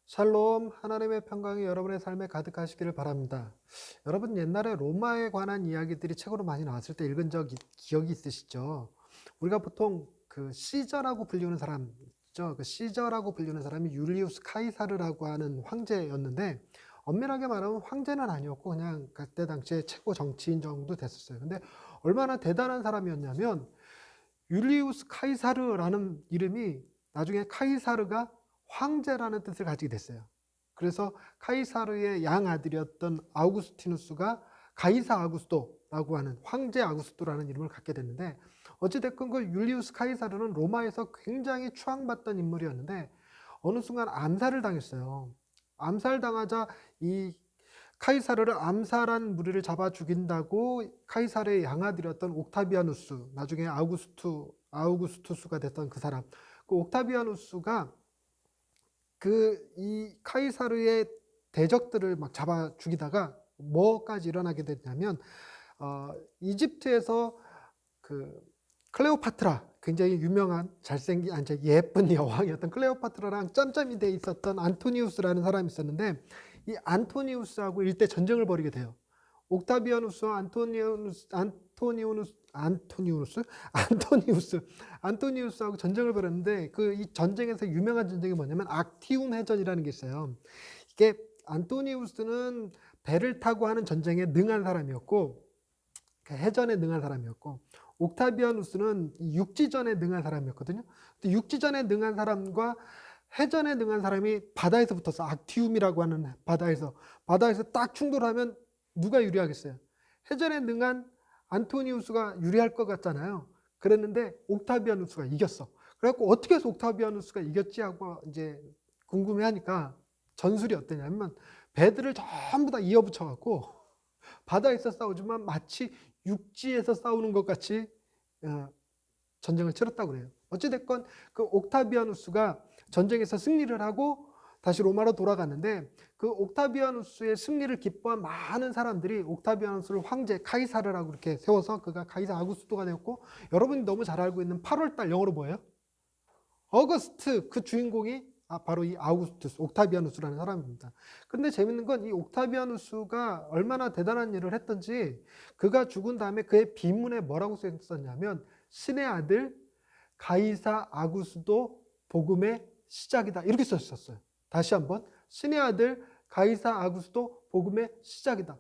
샬롬, 하나님의 평강이 여러분의 삶에 가득하시기를 바랍니다. 여러분 옛날에 로마에 관한 이야기들이 책으로 많이 나왔을 때 읽은 기억이 있으시죠? 우리가 보통 그 시저라고 불리는 사람 있죠? 그 시저라고 불리는 사람이 율리우스 카이사르라고 하는 황제였는데 엄밀하게 말하면 황제는 아니었고 그냥 그때 당시에 최고 정치인 정도 됐었어요. 근데 얼마나 대단한 사람이었냐면 율리우스 카이사르라는 이름이 나중에 카이사르가 황제라는 뜻을 가지게 됐어요. 그래서 카이사르의 양아들이었던 아우구스티누스가 가이사 아구스토라고 하는 황제 아구스토라는 이름을 갖게 됐는데, 어찌됐건 그 율리우스 카이사르는 로마에서 굉장히 추앙받던 인물이었는데 어느 순간 암살을 당했어요. 암살당하자 이 카이사르를 암살한 무리를 잡아 죽인다고 카이사르의 양아들이었던 옥타비아누스, 나중에 아우구스투스가 됐던 그 사람, 그 옥타비아누스가 이 카이사르의 대적들을 막 잡아 죽이다가 뭐까지 일어나게 됐냐면, 이집트에서 그 클레오파트라, 굉장히 유명한 잘생긴 예쁜 여왕이었던 클레오파트라랑 짬짬이 돼 있었던 안토니우스라는 사람이 있었는데, 이 안토니우스하고 일대 전쟁을 벌이게 돼요. 옥타비아누스와 안토니우스하고 전쟁을 벌였는데, 이 전쟁에서 유명한 전쟁이 뭐냐면 악티움 해전이라는 게 있어요. 이게 안토니우스는 배를 타고 하는 전쟁에 능한 사람이었고, 해전에 능한 사람이었고, 옥타비아누스는 육지전에 능한 사람이었거든요. 근데 육지전에 능한 사람과 해전에 능한 사람이 바다에서 붙었어. 악티움이라고 하는 바다에서 딱 충돌하면 누가 유리하겠어요? 해전에 능한 안토니우스가 유리할 것 같잖아요. 그랬는데 옥타비아누스가 이겼어. 그래갖고 어떻게 해서 옥타비아누스가 이겼지 하고 이제 궁금해하니까 전술이 어떠냐면, 배들을 전부 다 이어붙여갖고 바다에서 싸우지만 마치 육지에서 싸우는 것 같이 전쟁을 치렀다고 그래요. 어찌됐건 그 옥타비아누스가 전쟁에서 승리를 하고 다시 로마로 돌아갔는데, 그 옥타비아누스의 승리를 기뻐한 많은 사람들이 옥타비아누스를 황제 카이사르라고 이렇게 세워서 그가 가이사 아구스토가 되었고, 여러분이 너무 잘 알고 있는 8월달 영어로 뭐예요? 어거스트, 그 주인공이 바로 이 아우구스투스, 옥타비아누스라는 사람입니다. 그런데 재밌는 건 이 옥타비아누스가 얼마나 대단한 일을 했던지, 그가 죽은 다음에 그의 비문에 뭐라고 써있었냐면 신의 아들 가이사 아구스도 복음의 시작이다, 이렇게 써 있었어요. 다시 한번, 신의 아들 가이사 아구스도 복음의 시작이다.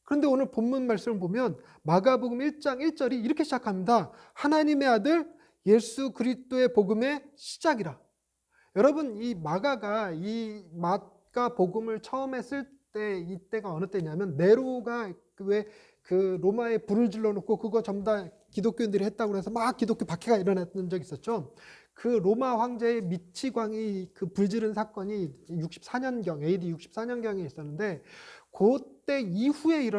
그런데 오늘 본문 말씀을 보면 마가복음 1장 1절이 이렇게 시작합니다. 하나님의 아들 예수 그리스도의 복음의 시작이라. 여러분, 이 마가 복음을 처음에 쓸 때 이때가 어느 때냐면, 네로가 왜 그 로마에 불을 질러 놓고 그거 전부 다 기독교인들이 했다고 해서 막 기독교 박해가 일어났던 적이 있었죠. 그 로마 황제의 미치광이 그 불지른 사건이 64년경, AD 64년경에 있었는데, 그때 이후에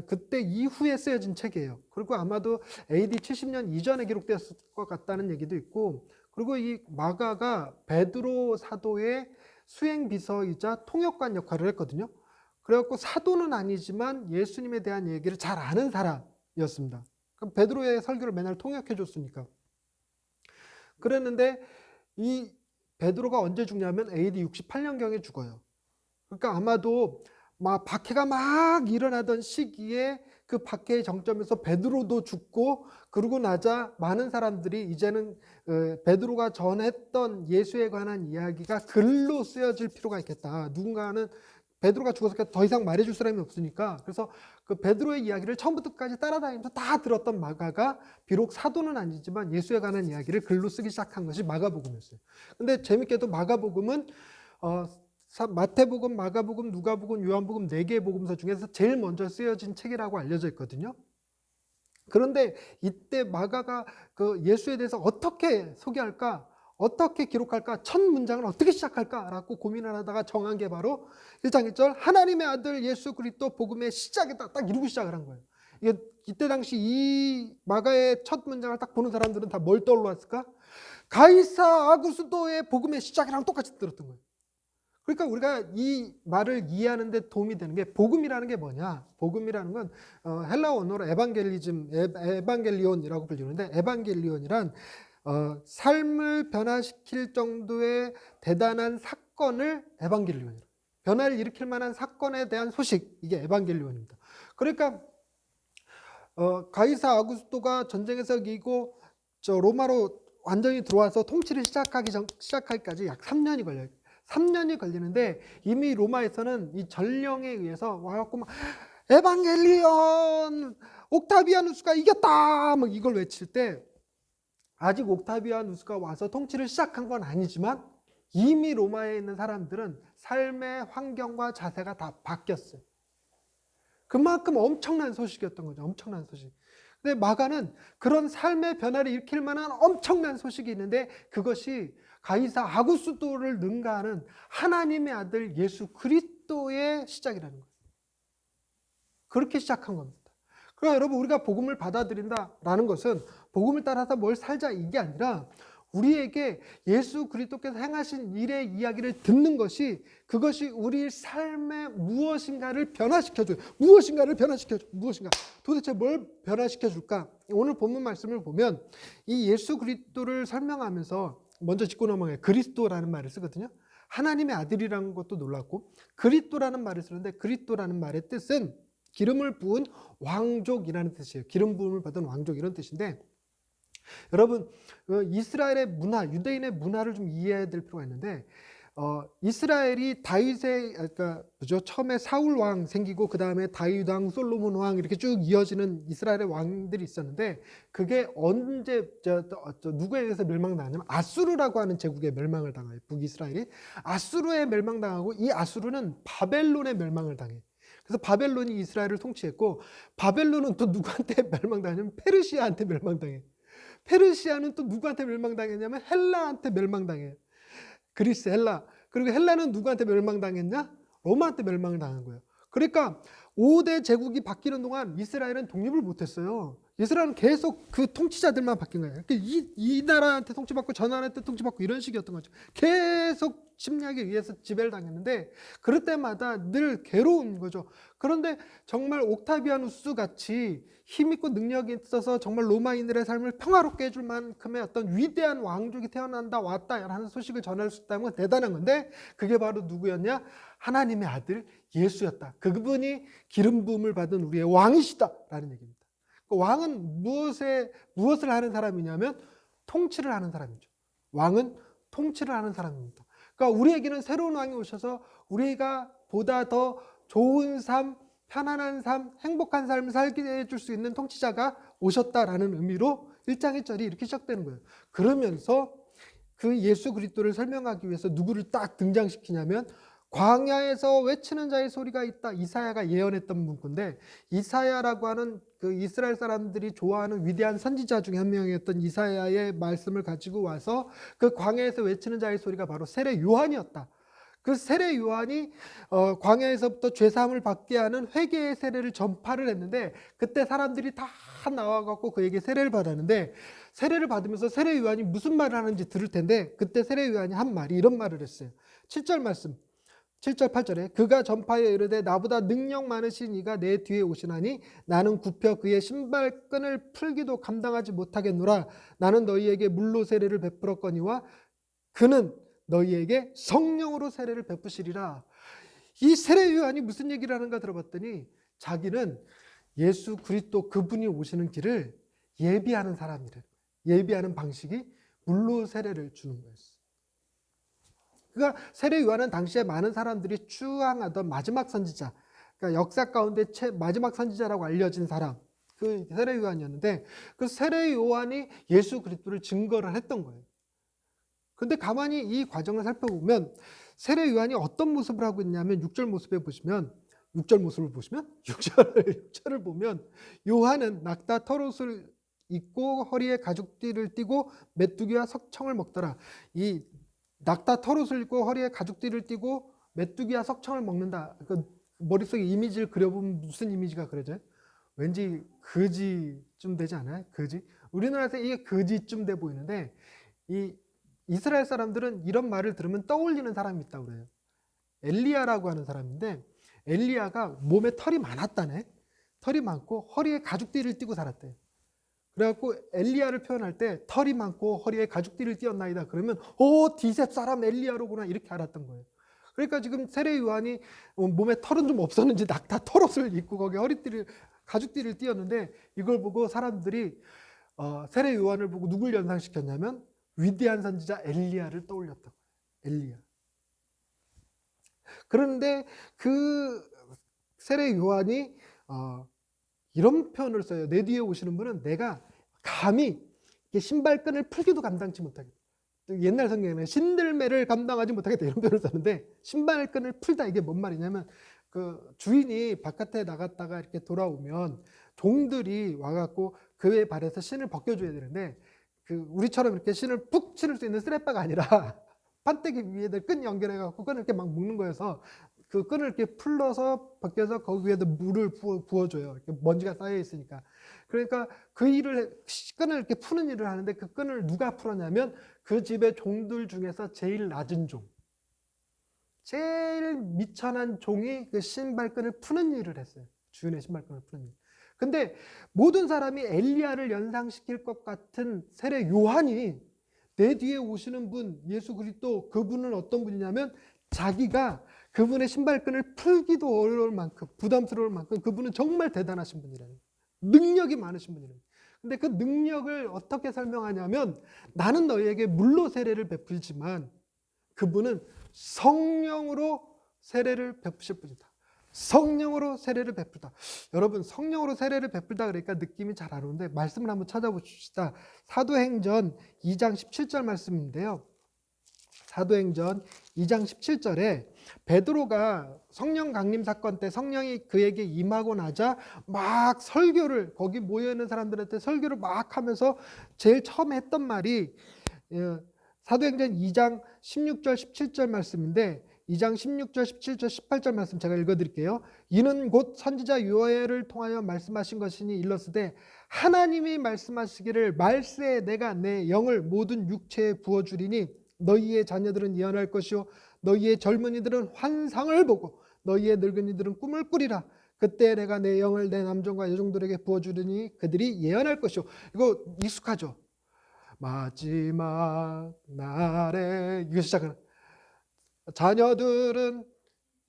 그때 이후에 쓰여진 책이에요. 그리고 아마도 AD 70년 이전에 기록되었을 것 같다는 얘기도 있고, 그리고 이 마가가 베드로 사도의 수행 비서이자 통역관 역할을 했거든요. 그래갖고 사도는 아니지만 예수님에 대한 얘기를 잘 아는 사람이었습니다. 그럼 베드로의 설교를 맨날 통역해 줬으니까. 그랬는데 이 베드로가 언제 죽냐면 AD 68년경에 죽어요. 그러니까 아마도 박해가 막 일어나던 시기에 그 박해의 정점에서 베드로도 죽고, 그러고 나자 많은 사람들이 이제는 베드로가 전했던 예수에 관한 이야기가 글로 쓰여질 필요가 있겠다. 누군가는 베드로가 죽어서 더 이상 말해줄 사람이 없으니까, 그래서 그 베드로의 이야기를 처음부터 끝까지 따라다니면서 다 들었던 마가가 비록 사도는 아니지만 예수에 관한 이야기를 글로 쓰기 시작한 것이 마가복음이었어요. 근데 재밌게도 마가복음은 마태복음, 마가복음, 누가복음, 요한복음 4개의 복음서 중에서 제일 먼저 쓰여진 책이라고 알려져 있거든요. 그런데 이때 마가가 그 예수에 대해서 어떻게 소개할까, 어떻게 기록할까, 첫 문장을 어떻게 시작할까라고 고민을 하다가 정한 게 바로 1장 1절 하나님의 아들 예수 그리스도 복음의 시작이다, 딱 이러고 시작을 한 거예요. 이때 당시 이 마가의 첫 문장을 딱 보는 사람들은 다 뭘 떠올랐을까? 가이사 아구스도의 복음의 시작이랑 똑같이 들었던 거예요. 그러니까 우리가 이 말을 이해하는 데 도움이 되는 게, 복음이라는 게 뭐냐? 복음이라는 건 헬라어 언어로 에반겔리온이라고 불리는데, 에반겔리온이란 삶을 변화시킬 정도의 대단한 사건을 에반겔리온이라고. 변화를 일으킬 만한 사건에 대한 소식, 이게 에반겔리온입니다. 그러니까 가이사 아구스토가 전쟁에서 이기고 로마로 완전히 들어와서 통치를 시작하기까지 약 3년이 걸려요. 3년이 걸리는데 이미 로마에서는 이 전령에 의해서 와갖고 막 에반겔리온 옥타비아누스가 이겼다 막 이걸 외칠 때, 아직 옥타비아누스가 와서 통치를 시작한 건 아니지만 이미 로마에 있는 사람들은 삶의 환경과 자세가 다 바뀌었어요. 그만큼 엄청난 소식이었던 거죠. 엄청난 소식. 근데 마가는 그런 삶의 변화를 일으킬 만한 엄청난 소식이 있는데, 그것이 가이사 아구스도를 능가하는 하나님의 아들 예수 그리스도의 시작이라는 거예요. 그렇게 시작한 겁니다. 그러니까 여러분, 우리가 복음을 받아들인다라는 것은 복음을 따라서 뭘 살자 이게 아니라, 우리에게 예수 그리스도께서 행하신 일의 이야기를 듣는 것이, 그것이 우리 삶의 무엇인가를 변화시켜줘요. 무엇인가를 변화시켜줘. 무엇인가. 도대체 뭘 변화시켜줄까? 오늘 본문 말씀을 보면 이 예수 그리스도를 설명하면서 먼저 짚고 넘어가요. 그리스도라는 말을 쓰거든요. 하나님의 아들이라는 것도 놀랍고, 그리스도라는 말을 쓰는데, 그리스도라는 말의 뜻은 기름을 부은 왕족이라는 뜻이에요. 기름 부음을 받은 왕족, 이런 뜻인데, 여러분, 이스라엘의 문화, 유대인의 문화를 좀 이해해야 될 필요가 있는데, 이스라엘이 다윗의, 그러니까 뭐죠? 처음에 사울 왕 생기고 그 다음에 다윗 왕, 솔로몬 왕, 이렇게 쭉 이어지는 이스라엘의 왕들이 있었는데, 그게 언제 누구에 의해서 멸망당하냐면 아수르라고 하는 제국에 멸망을 당해요. 북이스라엘이 아수르에 멸망당하고, 이 아수르는 바벨론에 멸망을 당해. 그래서 바벨론이 이스라엘을 통치했고, 바벨론은 또 누구한테 멸망당하냐면 페르시아한테 멸망당해. 페르시아는 또 누구한테 멸망당했냐면 헬라한테 멸망당해요. 그리스, 헬라. 그리고 헬라는 누구한테 멸망당했냐? 로마한테 멸망을 당한 거예요. 그러니까 5대 제국이 바뀌는 동안 이스라엘은 독립을 못했어요. 이스라엘은 계속 그 통치자들만 바뀐 거예요. 그러니까 이 나라한테 통치받고 저 나라한테 통치받고 이런 식이었던 거죠. 계속 침략에 의해서 지배를 당했는데, 그럴 때마다 늘 괴로운 거죠. 그런데 정말 옥타비아누스 같이 힘있고 능력이 있어서 정말 로마인들의 삶을 평화롭게 해줄 만큼의 어떤 위대한 왕족이 태어난다, 왔다 라는 소식을 전할 수 있다는 건 대단한 건데, 그게 바로 누구였냐? 하나님의 아들 예수였다. 그분이 기름 부음을 받은 우리의 왕이시다라는 얘기입니다. 왕은 무엇을 하는 사람이냐면 통치를 하는 사람이죠. 왕은 통치를 하는 사람입니다. 그러니까 우리에게는 새로운 왕이 오셔서 우리가 보다 더 좋은 삶, 편안한 삶, 행복한 삶을 살게 해줄 수 있는 통치자가 오셨다라는 의미로 1장 1절이 이렇게 시작되는 거예요. 그러면서 그 예수 그리스도를 설명하기 위해서 누구를 딱 등장시키냐면, 광야에서 외치는 자의 소리가 있다. 이사야가 예언했던 문구인데, 이사야라고 하는 그 이스라엘 사람들이 좋아하는 위대한 선지자 중에 한 명이었던 이사야의 말씀을 가지고 와서 그 광야에서 외치는 자의 소리가 바로 세례 요한이었다. 그 세례 요한이 광야에서부터 죄사함을 받게 하는 회개의 세례를 전파를 했는데, 그때 사람들이 다 나와갖고 그에게 세례를 받았는데, 세례를 받으면서 세례 요한이 무슨 말을 하는지 들을 텐데, 그때 세례 요한이 한 말이 이런 말을 했어요. 7절 말씀, 7절 8절에 그가 전파하여 이르되 나보다 능력 많으신 이가 내 뒤에 오시나니 나는 굽혀 그의 신발끈을 풀기도 감당하지 못하겠노라. 나는 너희에게 물로 세례를 베풀었거니와 그는 너희에게 성령으로 세례를 베푸시리라. 이 세례 요한이 무슨 얘기를 하는가 들어봤더니, 자기는 예수 그리스도 그분이 오시는 길을 예비하는 사람이래. 예비하는 방식이 물로 세례를 주는 거였어. 그러니까 세례 요한은 당시에 많은 사람들이 추앙하던 마지막 선지자, 그러니까 역사 가운데 마지막 선지자라고 알려진 사람, 그 세례 요한이었는데, 그 세례 요한이 예수 그리스도를 증거를 했던 거예요. 근데 가만히 이 과정을 살펴보면 세례 요한이 어떤 모습을 하고 있냐면, 6절 모습을 보시면 6절을 보면 요한은 낙타 털옷을 입고 허리에 가죽띠를 띠고 메뚜기와 석청을 먹더라. 이 낙타 털옷을 입고 허리에 가죽띠를 띠고 메뚜기와 석청을 먹는다. 그 머릿속에 이미지를 그려보면 무슨 이미지가 그려져요? 왠지 거지쯤 되지 않아요? 거지? 우리나라에서 이게 거지쯤 돼 보이는데, 이 이스라엘 사람들은 이런 말을 들으면 떠올리는 사람이 있다고 그래요. 엘리야라고 하는 사람인데, 엘리야가 몸에 털이 많았다네. 털이 많고 허리에 가죽띠를 띠고 살았대요. 그래갖고 엘리야를 표현할 때 털이 많고 허리에 가죽띠를 띠었나이다. 그러면 디셉 사람 엘리야로구나 이렇게 알았던 거예요. 그러니까 지금 세례 요한이 몸에 털은 좀 없었는지 낙타 털옷을 입고 거기 허리띠를 가죽띠를 띠었는데 이걸 보고 사람들이 세례 요한을 보고 누굴 연상시켰냐면 위대한 선지자 엘리야를 떠올렸던 거예요. 엘리야. 그런데 그 세례 요한이 이런 표현을 써요. 내 뒤에 오시는 분은 내가 감히 신발끈을 풀기도 감당치 못하겠다. 옛날 성경에는 신들매를 감당하지 못하겠다 이런 표현을 썼는데 신발끈을 풀다 이게 뭔 말이냐면 그 주인이 바깥에 나갔다가 이렇게 돌아오면 종들이 와갖고 그의 발에서 신을 벗겨줘야 되는데 그 우리처럼 이렇게 신을 푹 신을 수 있는 스레바가 아니라 판때기 위에다 끈 연결해갖고 끈을 이렇게 막 묶는 거여서 그 끈을 이렇게 풀러서 벗겨서 거기 위에다 물을 부어줘요. 이렇게 먼지가 쌓여 있으니까. 그러니까 그 일을 끈을 이렇게 푸는 일을 하는데 그 끈을 누가 풀었냐면 그 집의 종들 중에서 제일 낮은 종, 제일 미천한 종이 그 신발끈을 푸는 일을 했어요. 주인의 신발끈을 푸는 일. 근데 모든 사람이 엘리야를 연상시킬 것 같은 세례 요한이 내 뒤에 오시는 분 예수 그리스도 그분은 어떤 분이냐면 자기가 그분의 신발끈을 풀기도 어려울 만큼 부담스러울 만큼 그분은 정말 대단하신 분이라는 거예요. 능력이 많으신 분이라는 거예요. 근데 그 능력을 어떻게 설명하냐면 나는 너희에게 물로 세례를 베풀지만 그분은 성령으로 세례를 베푸실 분이다. 성령으로 세례를 베풀다. 여러분 성령으로 세례를 베풀다 그러니까 느낌이 잘 안 오는데 말씀을 한번 찾아보십시다. 사도행전 2장 17절 말씀인데요. 사도행전 2장 17절에 베드로가 성령 강림 사건 때 성령이 그에게 임하고 나자 막 설교를 거기 모여있는 사람들한테 설교를 막 하면서 제일 처음 했던 말이 사도행전 2장 16절 17절 말씀인데 2장 16절 17절 18절 말씀 제가 읽어드릴게요. 이는 곧 선지자 요엘을 통하여 말씀하신 것이니 일렀으되 하나님이 말씀하시기를 말세에 내가 내 영을 모든 육체에 부어주리니 너희의 자녀들은 예언할 것이요 너희의 젊은이들은 환상을 보고 너희의 늙은이들은 꿈을 꾸리라. 그때 내가 내 영을 내 남종과 여종들에게 부어주리니 그들이 예언할 것이요. 이거 익숙하죠? 마지막 날에 이거 시작하는 자녀들은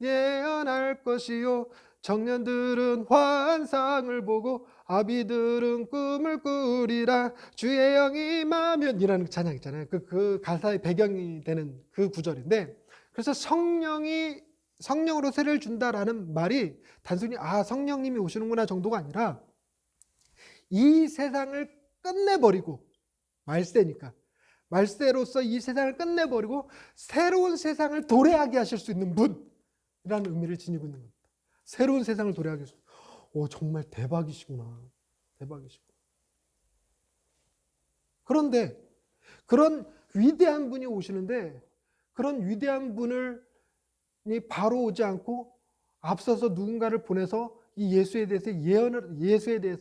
예언할 것이요 청년들은 환상을 보고 아비들은 꿈을 꾸리라 주의 영이 임하면 이라는 찬양 있잖아요. 그 가사의 배경이 되는 그 구절인데 그래서 성령으로 세례를 준다라는 말이 단순히 성령님이 오시는구나 정도가 아니라 이 세상을 끝내버리고 말세니까 말세로서 이 세상을 끝내버리고 새로운 세상을 도래하게 하실 수 있는 분이라는 의미를 지니고 있는 겁니다. 새로운 세상을 도래하게 하실 수 있는 정말 대박이시구나. 대박이시구나. 그런데 그런 위대한 분이 오시는데 그런 위대한 분을 바로 오지 않고 앞서서 누군가를 보내서 이 예수에 대해서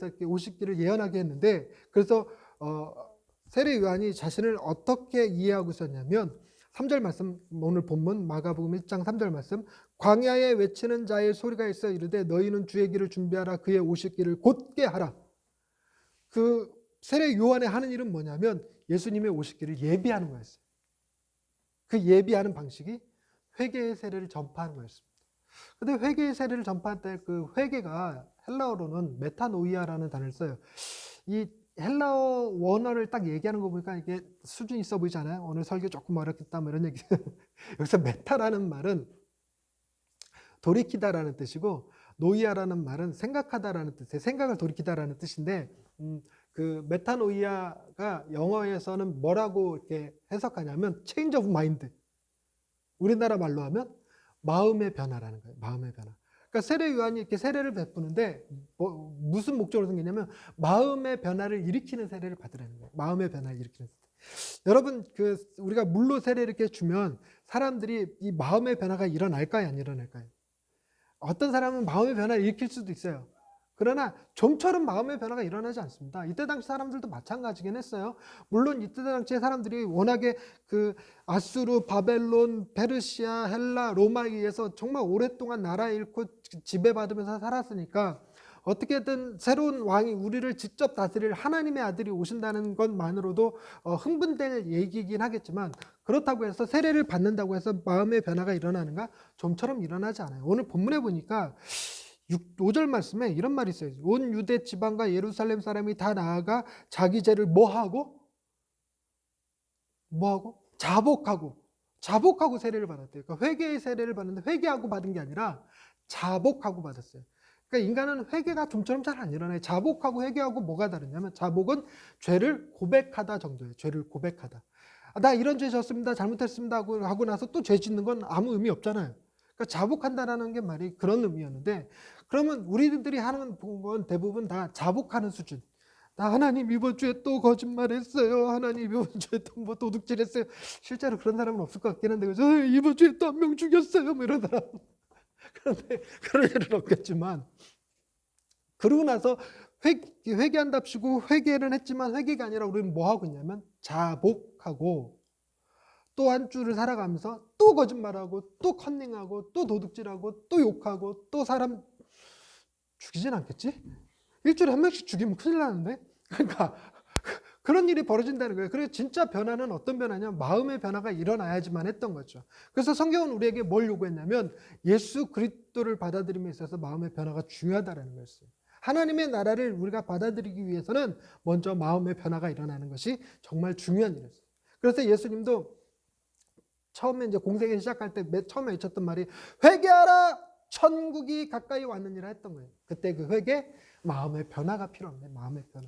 이렇게 오시기를 예언하게 했는데 그래서 세례 요한이 자신을 어떻게 이해하고 있었냐면 3절 말씀 오늘 본문 마가복음 1장 3절 말씀 광야에 외치는 자의 소리가 있어 이르되 너희는 주의 길을 준비하라 그의 오실 길을 곧게 하라. 그 세례 요한의 하는 일은 뭐냐면 예수님의 오실 길을 예비하는 거였어요. 그 예비하는 방식이 회개의 세례를 전파하는 거였습니다. 근데 회개의 세례를 전파할 때 그 회개가 헬라어로는 메타노이아라는 단어를 써요. 이 헬라어 원어를 딱 얘기하는 거 보니까 이게 수준이 있어 보이잖아요. 오늘 설교 조금 어렵겠다 뭐 이런 얘기. 여기서 메타라는 말은 돌이키다라는 뜻이고 노이아라는 말은 생각하다라는 뜻이에요. 생각을 돌이키다라는 뜻인데 그 메타노이아가 영어에서는 뭐라고 이렇게 해석하냐면 change of mind. 우리나라 말로 하면 마음의 변화라는 거예요. 마음의 변화. 그러니까 세례 요한이 이렇게 세례를 베푸는데 무슨 목적으로 생기냐면 마음의 변화를 일으키는 세례를 받으라는 거예요. 마음의 변화를 일으키는 세례. 여러분 우리가 물로 세례를 이렇게 주면 사람들이 이 마음의 변화가 일어날까요? 안 일어날까요? 어떤 사람은 마음의 변화를 일으킬 수도 있어요. 그러나 좀처럼 마음의 변화가 일어나지 않습니다. 이때 당시 사람들도 마찬가지긴 했어요. 물론 이때 당시의 사람들이 워낙에 그 아수르, 바벨론, 페르시아, 헬라, 로마에 의해서 정말 오랫동안 나라 잃고 지배받으면서 살았으니까 어떻게든 새로운 왕이 우리를 직접 다스릴 하나님의 아들이 오신다는 것만으로도 흥분될 얘기이긴 하겠지만, 그렇다고 해서 세례를 받는다고 해서 마음의 변화가 일어나는가? 좀처럼 일어나지 않아요. 오늘 본문에 보니까 5절 말씀에 이런 말이 있어요. 온 유대 지방과 예루살렘 사람이 다 나아가 자기 죄를 뭐하고 자복하고 세례를 받았대요. 그러니까 회개의 세례를 받는데 회개하고 받은 게 아니라 자복하고 받았어요. 그러니까 인간은 회개가 좀처럼 잘 안 일어나요. 자복하고 회개하고 뭐가 다르냐면, 자복은 죄를 고백하다 정도예요. 죄를 고백하다. 나 이런 죄 졌습니다. 잘못했습니다. 하고 나서 또 죄 짓는 건 아무 의미 없잖아요. 그러니까 자복한다라는 게 말이 그런 의미였는데, 그러면 우리들이 하는 건 대부분 다 자복하는 수준. 나 하나님 이번 주에 또 거짓말했어요. 하나님 이번 주에 또 뭐 도둑질했어요. 실제로 그런 사람은 없을 것 같긴 한데, 그죠? 이번 주에 또 한 명 죽였어요. 뭐 이런 사람. 그런데 그런 일은 없겠지만, 그러고 나서 회개한답시고 회개를 했지만 회개가 아니라 우리는 뭐 하고 있냐면 자복하고, 또 한 주를 살아가면서 또 거짓말하고 또 컨닝하고 또 도둑질하고 또 욕하고 또 사람 죽이진 않겠지? 일주일에 한 명씩 죽이면 큰일 나는데? 그러니까 그런 일이 벌어진다는 거예요. 그래서 진짜 변화는 어떤 변화냐면 마음의 변화가 일어나야지만 했던 거죠. 그래서 성경은 우리에게 뭘 요구했냐면 예수 그리스도를 받아들임에 있어서 마음의 변화가 중요하다는 거였어요. 하나님의 나라를 우리가 받아들이기 위해서는 먼저 마음의 변화가 일어나는 것이 정말 중요한 일이었어요. 그래서 예수님도 처음에 이제 공생애 시작할 때 처음에 외쳤던 말이 회개하라, 천국이 가까이 왔느니라 했던 거예요. 그때 그 회개, 마음의 변화가 필요합니다. 마음의 변화.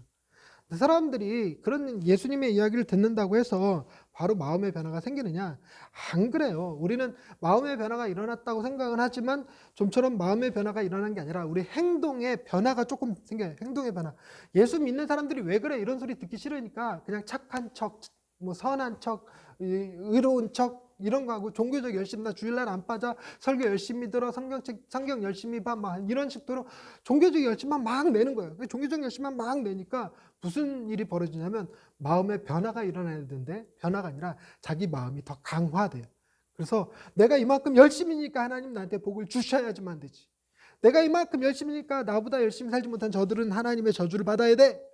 사람들이 그런 예수님의 이야기를 듣는다고 해서 바로 마음의 변화가 생기느냐? 안 그래요. 우리는 마음의 변화가 일어났다고 생각은 하지만 좀처럼 마음의 변화가 일어난 게 아니라 우리 행동의 변화가 조금 생겨요. 행동의 변화. 예수 믿는 사람들이 왜 그래? 이런 소리 듣기 싫으니까 그냥 착한 척, 뭐 선한 척, 의로운 척 이런 거 하고 종교적 열심, 나 주일날 안 빠져, 설교 열심히 들어, 성경 열심히 봐, 막 이런 식으로 종교적 열심만 막 내는 거예요. 종교적 열심만 막 내니까 무슨 일이 벌어지냐면 마음의 변화가 일어나야 되는데 변화가 아니라 자기 마음이 더 강화돼요. 그래서 내가 이만큼 열심히니까 하나님 나한테 복을 주셔야지만 되지. 내가 이만큼 열심히니까 나보다 열심히 살지 못한 저들은 하나님의 저주를 받아야 돼.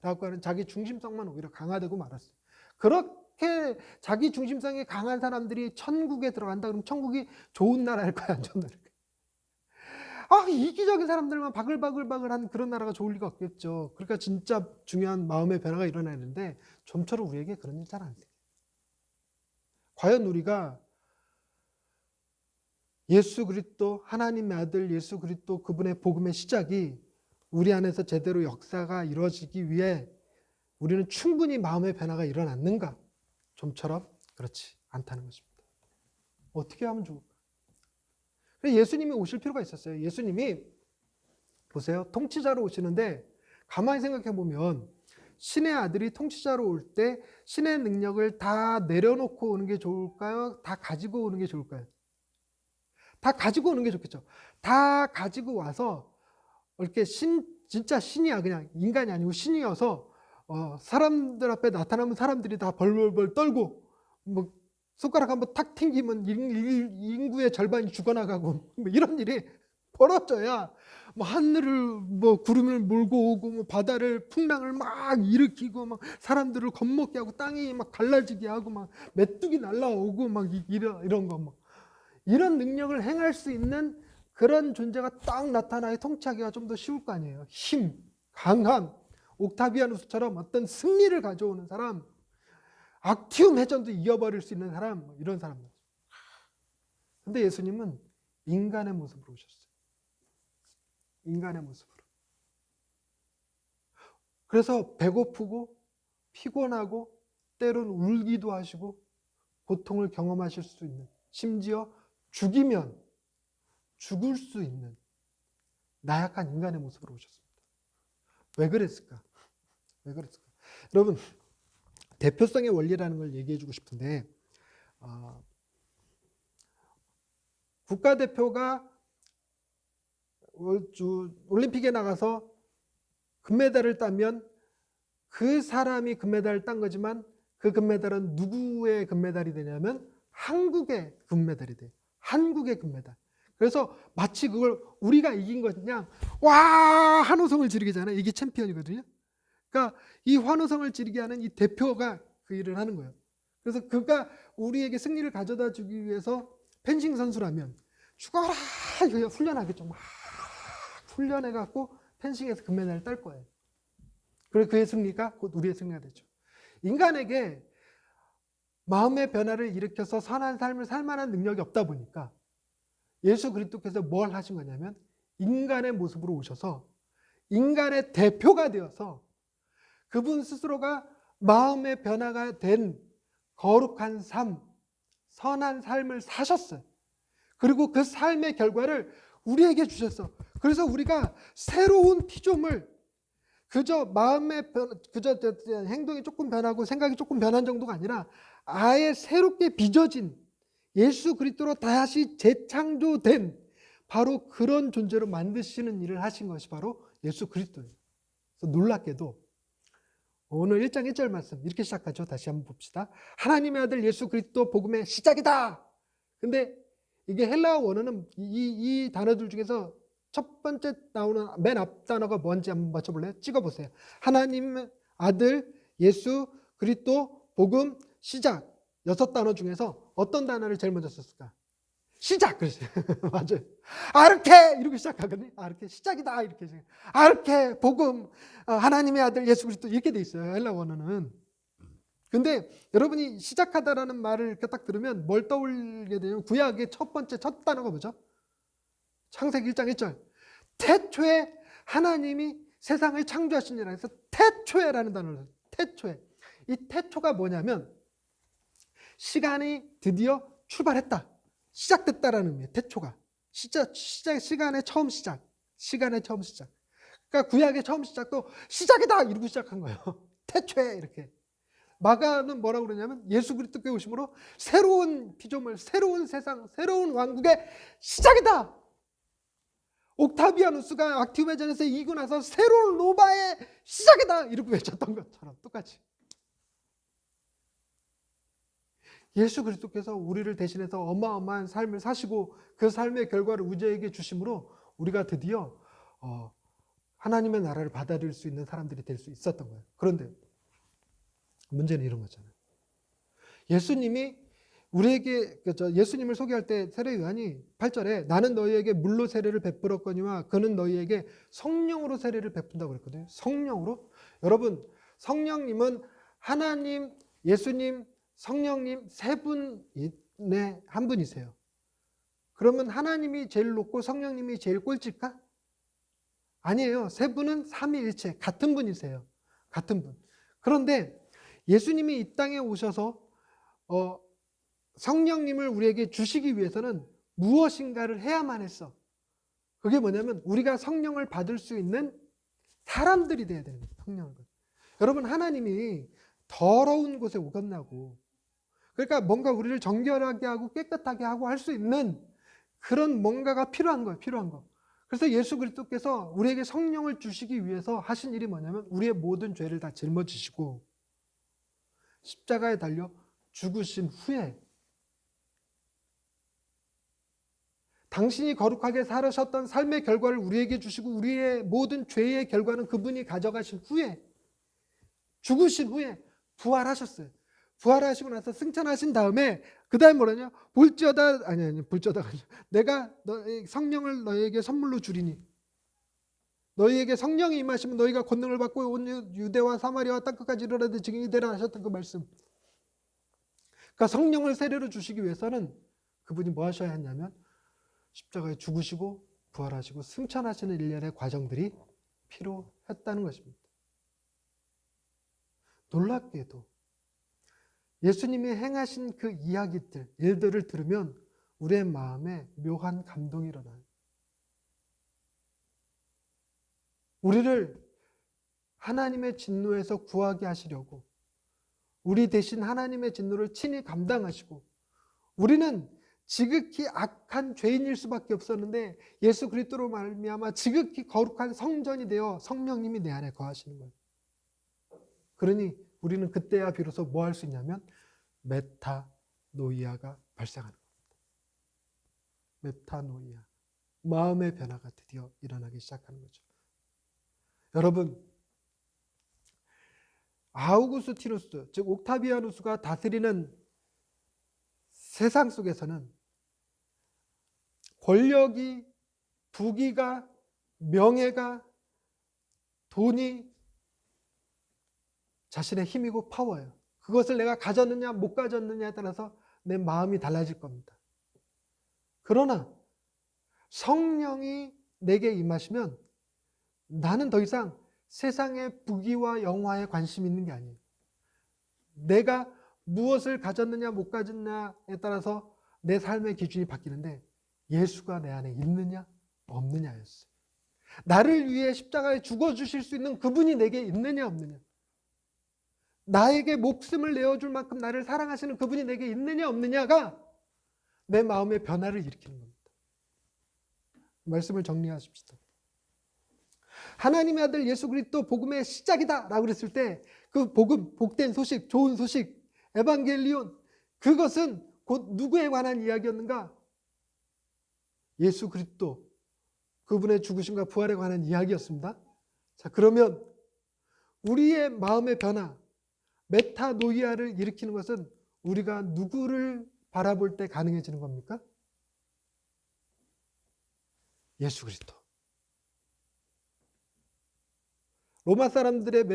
라고 하는 자기 중심성만 오히려 강화되고 말았어요. 그렇게 자기 중심성이 강한 사람들이 천국에 들어간다 그러면 천국이 좋은 나라일 거야, 안 좋은 나라일 거야? 이기적인 사람들만 바글바글한 그런 나라가 좋을 리가 없겠죠. 그러니까 진짜 중요한 마음의 변화가 일어나는데 좀처럼 우리에게 그런 일 잘 안 생겨요. 과연 우리가 예수 그리스도, 하나님의 아들 예수 그리스도, 그분의 복음의 시작이 우리 안에서 제대로 역사가 이루어지기 위해 우리는 충분히 마음의 변화가 일어났는가? 좀처럼 그렇지 않다는 것입니다. 어떻게 하면 좋을까? 예수님이 오실 필요가 있었어요. 예수님이 보세요. 통치자로 오시는데 가만히 생각해 보면 신의 아들이 통치자로 올 때 신의 능력을 다 내려놓고 오는 게 좋을까요? 다 가지고 오는 게 좋을까요? 다 가지고 오는 게 좋겠죠. 다 가지고 와서 이렇게 진짜 신이야, 그냥 인간이 아니고 신이어서 사람들 앞에 나타나면 사람들이 다 벌벌벌 떨고, 뭐 손가락 한번 탁 튕기면 인구의 절반이 죽어나가고, 뭐 이런 일이 벌어져야 뭐 하늘을 뭐 구름을 몰고 오고, 뭐 바다를 풍랑을 막 일으키고, 막 사람들을 겁먹게 하고, 땅이 막 갈라지게 하고, 막 메뚜기 날라오고, 막 이런 거, 막 이런 능력을 행할 수 있는 그런 존재가 딱 나타나야 통치하기가 좀 더 쉬울 거 아니에요. 힘, 강함, 옥타비아누스처럼 어떤 승리를 가져오는 사람, 악티움 해전도 이겨버릴 수 있는 사람, 이런 사람들. 근데 예수님은 인간의 모습으로 오셨어요. 인간의 모습으로. 그래서 배고프고 피곤하고 때론 울기도 하시고 고통을 경험하실 수 있는, 심지어 죽이면 죽을 수 있는 나약한 인간의 모습으로 오셨습니다. 왜 그랬을까? 왜 그랬을까? 여러분, 대표성의 원리라는 걸 얘기해 주고 싶은데, 국가대표가 올림픽에 나가서 금메달을 따면 그 사람이 금메달을 딴 거지만 그 금메달은 누구의 금메달이 되냐면 한국의 금메달이 돼요. 한국의 금메달. 그래서 마치 그걸 우리가 이긴 것 그냥 와 환호성을 지르게 하잖아요. 이게 챔피언이거든요. 그러니까 이 환호성을 지르게 하는 이 대표가 그 일을 하는 거예요. 그래서 그가 우리에게 승리를 가져다 주기 위해서 펜싱 선수라면 죽어라 이거 훈련하겠죠. 막 훈련해갖고 펜싱에서 금메달을 딸 거예요. 그리고 그의 승리가 곧 우리의 승리가 되죠. 인간에게 마음의 변화를 일으켜서 선한 삶을 살 만한 능력이 없다 보니까 예수 그리스도께서 뭘 하신 거냐면 인간의 모습으로 오셔서 인간의 대표가 되어서 그분 스스로가 마음의 변화가 된 거룩한 삶, 선한 삶을 사셨어요. 그리고 그 삶의 결과를 우리에게 주셨어. 그래서 우리가 새로운 피조물, 그저 마음의 그저 행동이 조금 변하고 생각이 조금 변한 정도가 아니라 아예 새롭게 빚어진 예수 그리스도로 다시 재창조된 바로 그런 존재로 만드시는 일을 하신 것이 바로 예수 그리스도예요. 그래서 놀랍게도 오늘 1장 1절 말씀 이렇게 시작하죠. 다시 한번 봅시다. 하나님의 아들 예수 그리스도 복음의 시작이다. 근데 이게 헬라어 원어는 이 단어들 중에서 첫 번째 나오는 맨 앞 단어가 뭔지 한번 맞춰볼래요? 찍어보세요. 하나님의 아들 예수 그리스도 복음 시작. 6단어 중에서 어떤 단어를 제일 먼저 썼을까? 시작! 그랬어요. 맞아요. 아르케! 이렇게 시작하거든요. 아르케, 시작이다! 이렇게. 아르케, 복음, 하나님의 아들 예수 그리스도 이렇게 돼 있어요. 헬라 원어는. 근데 여러분이 시작하다라는 말을 이렇게 딱 들으면 뭘 떠올리게 되냐면 구약의 첫 번째 첫 단어가 뭐죠? 창세기 1장 1절. 태초에 하나님이 세상을 창조하시니라 해서 태초에라는 단어를 써요. 태초에. 이 태초가 뭐냐면 시간이 드디어 출발했다. 시작됐다라는 의미예요. 태초가. 시간의 처음 시작. 시간의 처음 시작. 그러니까 구약의 처음 시작도 시작이다 이러고 시작한 거예요. 태초에 이렇게. 마가는 뭐라고 그러냐면 예수 그리스도께 오심으로 새로운 피조물, 새로운 세상, 새로운 왕국의 시작이다. 옥타비아누스가 악티움 회전에서 이기고 나서 새로운 로마의 시작이다 이러고 외쳤던 것처럼 똑같이. 예수 그리스도께서 우리를 대신해서 어마어마한 삶을 사시고 그 삶의 결과를 우리에게 주심으로 우리가 드디어 하나님의 나라를 받아들일 수 있는 사람들이 될 수 있었던 거예요. 그런데 문제는 이런 거잖아요. 예수님이 우리에게 예수님을 소개할 때 세례 요한이 8절에 나는 너희에게 물로 세례를 베풀었거니와 그는 너희에게 성령으로 세례를 베푼다고 그랬거든요. 성령으로. 여러분 성령님은 하나님, 예수님, 성령님 세 분의 한 분이세요. 그러면 하나님이 제일 높고 성령님이 제일 꼴찌일까? 아니에요. 세 분은 삼위일체 같은 분이세요. 같은 분. 그런데 예수님이 이 땅에 오셔서 성령님을 우리에게 주시기 위해서는 무엇인가를 해야만 했어. 그게 뭐냐면 우리가 성령을 받을 수 있는 사람들이 돼야 되는 거예요. 성령을. 여러분 하나님이 더러운 곳에 오겠나고 그러니까 뭔가 우리를 정결하게 하고 깨끗하게 하고 할 수 있는 그런 뭔가가 필요한 거예요. 필요한 거. 그래서 예수 그리스도께서 우리에게 성령을 주시기 위해서 하신 일이 뭐냐면 우리의 모든 죄를 다 짊어지시고 십자가에 달려 죽으신 후에 당신이 거룩하게 살으셨던 삶의 결과를 우리에게 주시고 우리의 모든 죄의 결과는 그분이 가져가신 후에 죽으신 후에 부활하셨어요. 부활하시고 나서 승천하신 다음에 그 다음에 뭐라냐? 볼지어다 볼지어다가 아니라 내가 성령을 너희에게 선물로 주리니 너희에게 성령이 임하시면 너희가 권능을 받고 온 유대와 사마리아와 땅끝까지 이르러되 증인이 되라 하셨던 그 말씀. 그러니까 성령을 세례로 주시기 위해서는 그분이 뭐 하셔야 했냐면 십자가에 죽으시고 부활하시고 승천하시는 일련의 과정들이 필요했다는 것입니다. 놀랍게도 예수님이 행하신 그 이야기들, 일들을 들으면 우리의 마음에 묘한 감동이 일어나요. 우리를 하나님의 진노에서 구하게 하시려고 우리 대신 하나님의 진노를 친히 감당하시고 우리는 지극히 악한 죄인일 수밖에 없었는데 예수 그리스도로 말미암아 지극히 거룩한 성전이 되어 성령님이 내 안에 거하시는 거예요. 그러니 우리는 그때야 비로소 뭐 할 수 있냐면 메타노이아가 발생하는 겁니다. 메타노이아, 마음의 변화가 드디어 일어나기 시작하는 거죠. 여러분, 아우구스티누스, 즉 옥타비아누스가 다스리는 세상 속에서는 권력이, 부귀가, 명예가, 돈이 자신의 힘이고 파워예요. 그것을 내가 가졌느냐 못 가졌느냐에 따라서 내 마음이 달라질 겁니다. 그러나 성령이 내게 임하시면 나는 더 이상 세상의 부귀와 영화에 관심이 있는 게 아니에요. 내가 무엇을 가졌느냐 못 가졌느냐에 따라서 내 삶의 기준이 바뀌는데 예수가 내 안에 있느냐 없느냐였어요. 나를 위해 십자가에 죽어주실 수 있는 그분이 내게 있느냐 없느냐, 나에게 목숨을 내어줄 만큼 나를 사랑하시는 그분이 내게 있느냐 없느냐가 내 마음의 변화를 일으키는 겁니다. 말씀을 정리하십시다. 하나님의 아들 예수 그리스도 복음의 시작이다 라고 그랬을 때 그 복음, 복된 소식, 좋은 소식, 에반겔리온, 그것은 곧 누구에 관한 이야기였는가? 예수 그리스도, 그분의 죽으심과 부활에 관한 이야기였습니다. 자, 그러면 우리의 마음의 변화, 메타노이아를 일으키는 것은 우리가 누구를 바라볼 때 가능해지는 겁니까? 예수 그리스도. 로마 사람들의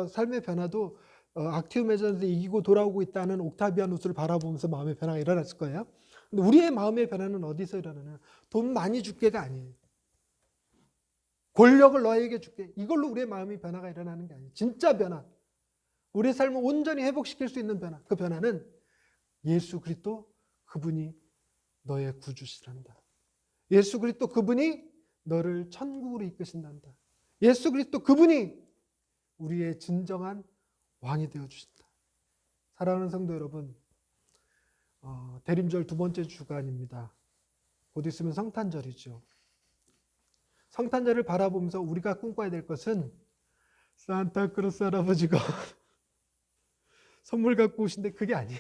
삶의 변화도 악티움 해전에서 이기고 돌아오고 있다는 옥타비아누스를 바라보면서 마음의 변화가 일어났을 거예요. 근데 우리의 마음의 변화는 어디서 일어나냐? 돈 많이 줄게가 아니에요. 권력을 너에게 줄게. 이걸로 우리의 마음의 변화가 일어나는 게 아니에요. 진짜 변화. 우리의 삶을 온전히 회복시킬 수 있는 변화. 그 변화는 예수 그리스도 그분이 너의 구주시란다. 예수 그리스도 그분이 너를 천국으로 이끄신단다. 예수 그리스도 그분이 우리의 진정한 왕이 되어주신다. 사랑하는 성도 여러분, 대림절 두 번째 주간입니다. 곧 있으면 성탄절이죠. 성탄절을 바라보면서 우리가 꿈꿔야 될 것은 산타크로스 할아버지가 선물 갖고 오신데 그게 아니에요.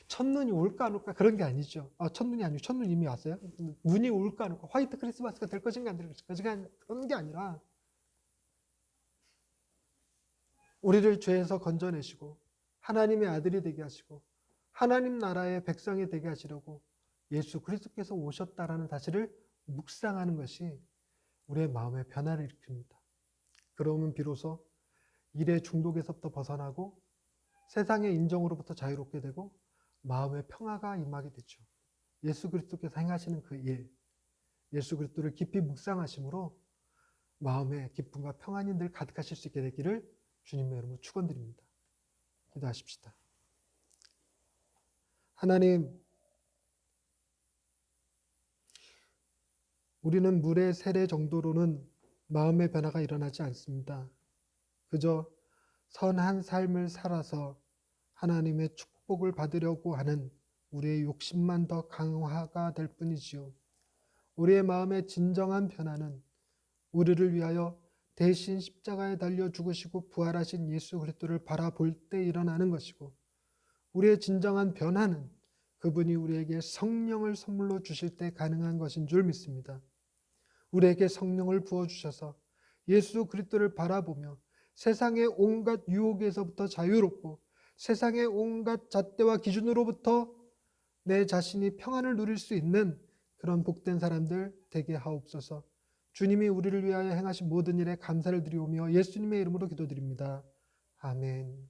첫눈이 올까 안 올까 그런 게 아니죠. 첫눈이 아니고 첫눈 이미 왔어요. 눈이 올까 안 올까, 화이트 크리스마스가 될 것인가 안 될 것인가 그런 게 아니라 우리를 죄에서 건져내시고 하나님의 아들이 되게 하시고 하나님 나라의 백성이 되게 하시려고 예수 그리스도께서 오셨다라는 사실을 묵상하는 것이 우리의 마음의 변화를 일으킵니다. 그러면 비로소 일의 중독에서부터 벗어나고 세상의 인정으로부터 자유롭게 되고 마음의 평화가 임하게 되죠. 예수 그리스도께서 행하시는 그 일, 예수 그리스도를 깊이 묵상하심으로 마음의 기쁨과 평안이 늘 가득하실 수 있게 되기를 주님의 이름으로 축원드립니다. 기도하십시다. 하나님, 우리는 물의 세례 정도로는 마음의 변화가 일어나지 않습니다. 그저 선한 삶을 살아서 하나님의 축복을 받으려고 하는 우리의 욕심만 더 강화가 될 뿐이지요. 우리의 마음의 진정한 변화는 우리를 위하여 대신 십자가에 달려 죽으시고 부활하신 예수 그리스도를 바라볼 때 일어나는 것이고, 우리의 진정한 변화는 그분이 우리에게 성령을 선물로 주실 때 가능한 것인 줄 믿습니다. 우리에게 성령을 부어주셔서 예수 그리스도를 바라보며 세상의 온갖 유혹에서부터 자유롭고 세상의 온갖 잣대와 기준으로부터 내 자신이 평안을 누릴 수 있는 그런 복된 사람들 되게 하옵소서. 주님이 우리를 위하여 행하신 모든 일에 감사를 드리오며 예수님의 이름으로 기도드립니다. 아멘.